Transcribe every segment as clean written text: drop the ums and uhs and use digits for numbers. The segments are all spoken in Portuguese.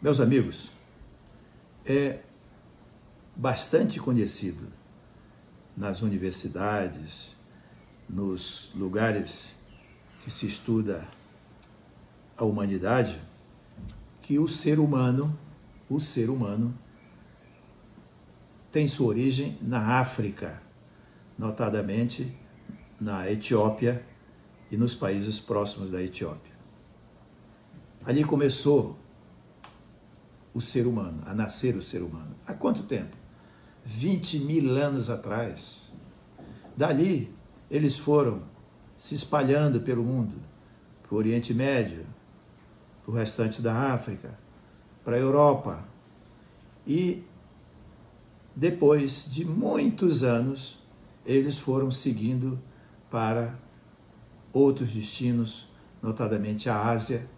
Meus amigos, é bastante conhecido nas universidades, nos lugares que se estuda a humanidade, que o ser humano tem sua origem na África, notadamente na Etiópia e nos países próximos da Etiópia. Ali começou o ser humano, a nascer o ser humano. Há quanto tempo? 20.000 anos atrás. Dali, eles foram se espalhando pelo mundo, para o Oriente Médio, para o restante da África, para a Europa. E depois de muitos anos, eles foram seguindo para outros destinos, notadamente a Ásia,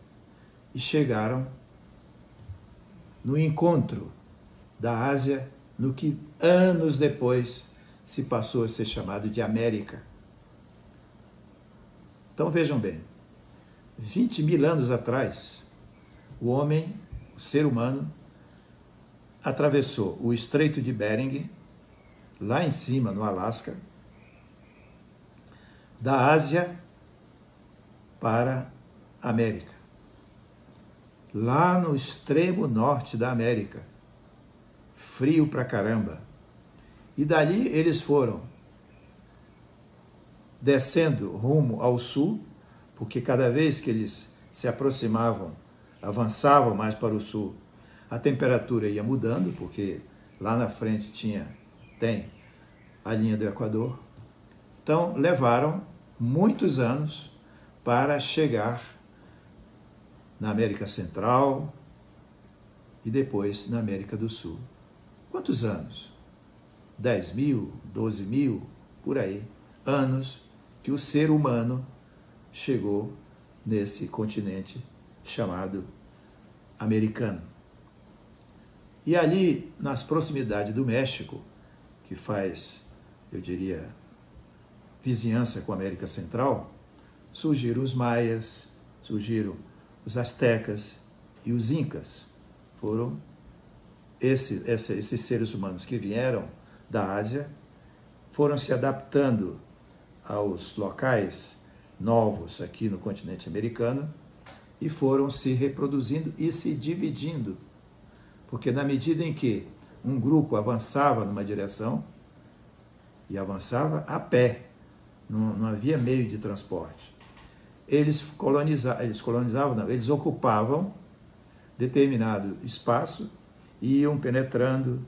e chegaram no encontro da Ásia, no que anos depois se passou a ser chamado de América. Então vejam bem, 20.000 anos atrás, o homem, o ser humano, atravessou o Estreito de Bering, lá em cima, no Alasca, da Ásia para a América. Lá no extremo norte da América, frio pra caramba. E dali eles foram descendo rumo ao sul, porque cada vez que eles se aproximavam, avançavam mais para o sul, a temperatura ia mudando, porque lá na frente tem a linha do Equador. Então levaram muitos anos para chegar na América Central e depois na América do Sul. Quantos anos? 10.000, 12.000, por aí, anos que o ser humano chegou nesse continente chamado americano. E ali, nas proximidades do México, que faz, eu diria, vizinhança com a América Central, surgiram os maias, surgiram os astecas e os incas. Foram esses seres humanos que vieram da Ásia, foram se adaptando aos locais novos aqui no continente americano e foram se reproduzindo e se dividindo, porque na medida em que um grupo avançava numa direção, e avançava a pé, não havia meio de transporte, eles ocupavam determinado espaço e iam penetrando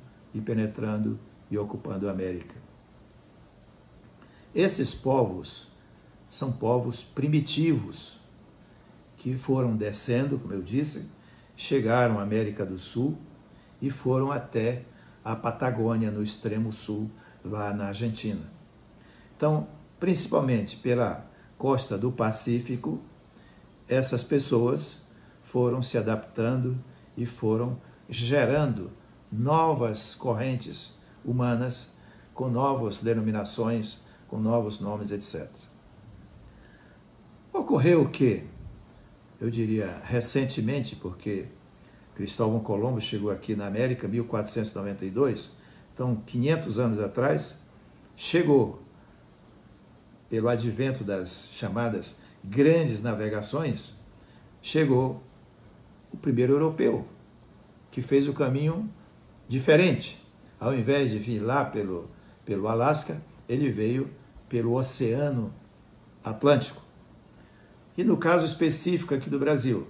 e ocupando a América. Esses povos são povos primitivos que foram descendo, como eu disse, chegaram à América do Sul e foram até a Patagônia, no extremo sul, lá na Argentina. Então, principalmente pela costa do Pacífico, essas pessoas foram se adaptando e foram gerando novas correntes humanas com novas denominações, com novos nomes, etc. Ocorreu que, eu diria recentemente, porque Cristóvão Colombo chegou aqui na América em 1492, então 500 anos atrás, chegou pelo advento das chamadas grandes navegações, chegou o primeiro europeu, que fez o caminho diferente. Ao invés de vir lá pelo Alasca, ele veio pelo Oceano Atlântico. E no caso específico aqui do Brasil,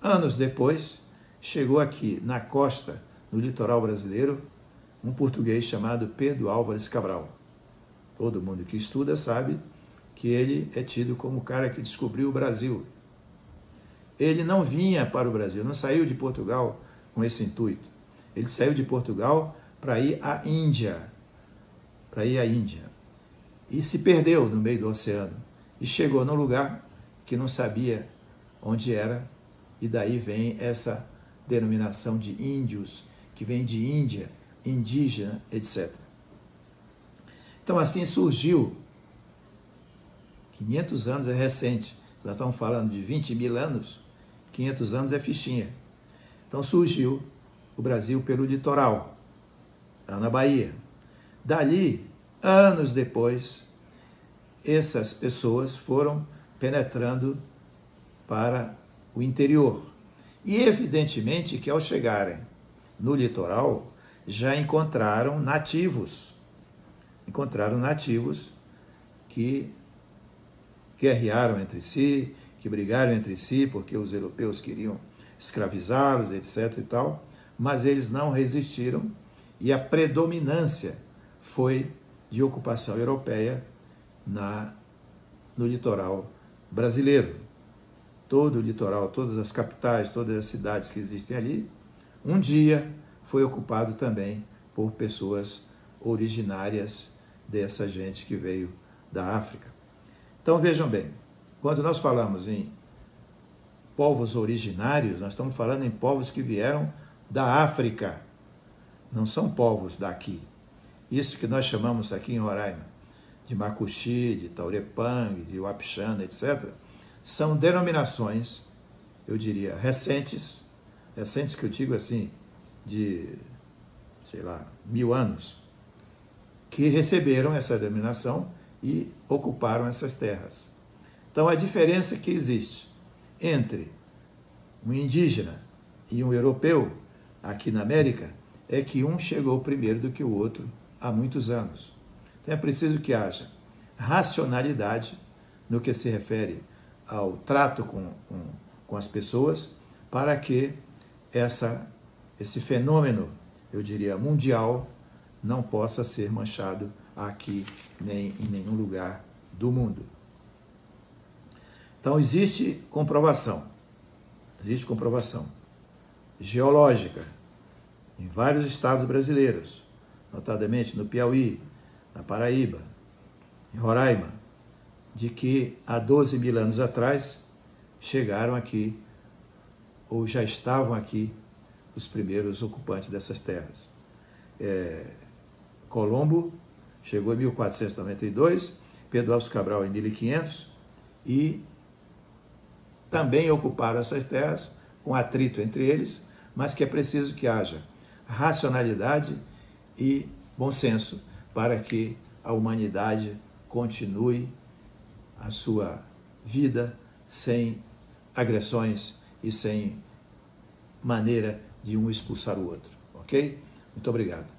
anos depois, chegou aqui na costa, no litoral brasileiro, um português chamado Pedro Álvares Cabral. Todo mundo que estuda sabe que ele é tido como o cara que descobriu o Brasil. Ele não vinha para o Brasil, não saiu de Portugal com esse intuito. Ele saiu de Portugal para ir à Índia. E se perdeu no meio do oceano. E chegou num lugar que não sabia onde era. E daí vem essa denominação de índios, que vem de Índia, indígena, etc. Então assim surgiu, 500 anos é recente, nós estamos falando de 20.000 anos, 500 anos é fichinha. Então surgiu o Brasil pelo litoral, lá na Bahia. Dali, anos depois, essas pessoas foram penetrando para o interior. E evidentemente que ao chegarem no litoral, já encontraram nativos que guerrearam entre si, que brigaram entre si, porque os europeus queriam escravizá-los, etc. e tal, mas eles não resistiram e a predominância foi de ocupação europeia no litoral brasileiro. Todo o litoral, todas as capitais, todas as cidades que existem ali, um dia foi ocupado também por pessoas originárias dessa gente que veio da África. Então vejam bem, quando nós falamos em povos originários, nós estamos falando em povos que vieram da África, não são povos daqui. Isso que nós chamamos aqui em Roraima de Macuxi, de Taurepang, de Uapixana, etc., são denominações, eu diria, recentes que eu digo assim, de, 1000 anos, que receberam essa denominação e ocuparam essas terras. Então, a diferença que existe entre um indígena e um europeu aqui na América é que um chegou primeiro do que o outro há muitos anos. Então, é preciso que haja racionalidade no que se refere ao trato com as pessoas, para que esse fenômeno, eu diria, mundial, não possa ser manchado aqui nem em nenhum lugar do mundo. Então existe comprovação geológica em vários estados brasileiros, notadamente no Piauí, na Paraíba, em Roraima, de que há 12 mil anos atrás chegaram aqui, ou já estavam aqui, os primeiros ocupantes dessas terras. Colombo chegou em 1492, Pedro Álvares Cabral em 1500, e também ocuparam essas terras, com atrito entre eles, mas que é preciso que haja racionalidade e bom senso para que a humanidade continue a sua vida sem agressões e sem maneira de um expulsar o outro, ok? Muito obrigado.